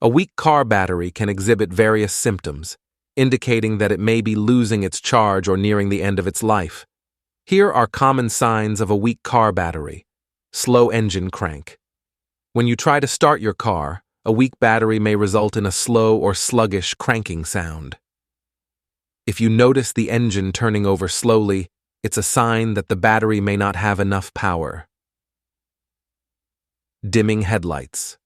A weak car battery can exhibit various symptoms, indicating that it may be losing its charge or nearing the end of its life. Here are common signs of a weak car battery. Slow engine crank. When you try to start your car, a weak battery may result in a slow or sluggish cranking sound. If you notice the engine turning over slowly, it's a sign that the battery may not have enough power. Dimming headlights.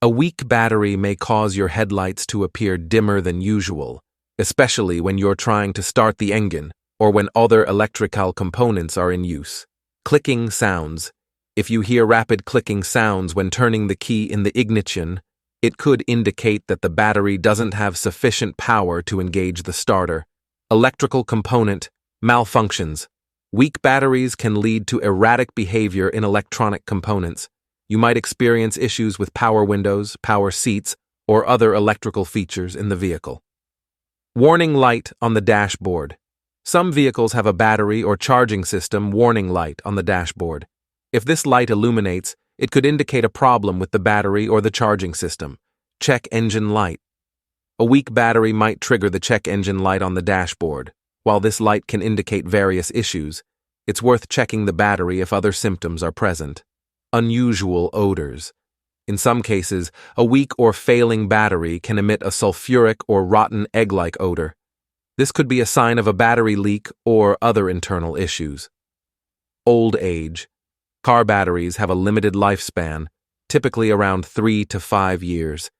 A weak battery may cause your headlights to appear dimmer than usual, especially when you're trying to start the engine or when other electrical components are in use. Clicking sounds. If you hear rapid clicking sounds when turning the key in the ignition, it could indicate that the battery doesn't have sufficient power to engage the starter. Electrical component malfunctions. Weak batteries can lead to erratic behavior in electronic components. You might experience issues with power windows, power seats, or other electrical features in the vehicle. Warning light on the dashboard. Some vehicles have a battery or charging system warning light on the dashboard. If this light illuminates, it could indicate a problem with the battery or the charging system. Check engine light. A weak battery might trigger the check engine light on the dashboard. While this light can indicate various issues, it's worth checking the battery if other symptoms are present. Unusual odors. In some cases, a weak or failing battery can emit a sulfuric or rotten egg-like odor. This could be a sign of a battery leak or other internal issues. Old age. Car batteries have a limited lifespan, typically around 3 to 5 years.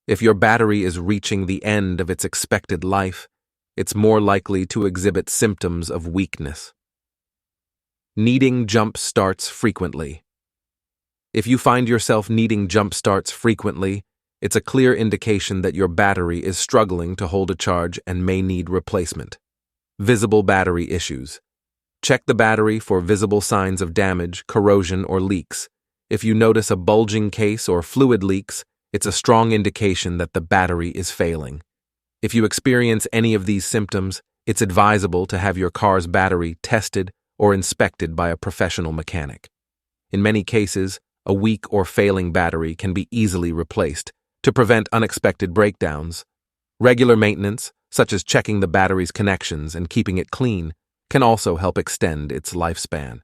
If your battery is reaching the end of its expected life, it's more likely to exhibit symptoms of weakness. Needing jump starts frequently. If you find yourself needing jump starts frequently, it's a clear indication that your battery is struggling to hold a charge and may need replacement. Visible battery issues. Check the battery for visible signs of damage, corrosion, or leaks. If you notice a bulging case or fluid leaks, it's a strong indication that the battery is failing. If you experience any of these symptoms, it's advisable to have your car's battery tested or inspected by a professional mechanic. In many cases, a weak or failing battery can be easily replaced to prevent unexpected breakdowns. Regular maintenance, such as checking the battery's connections and keeping it clean, can also help extend its lifespan.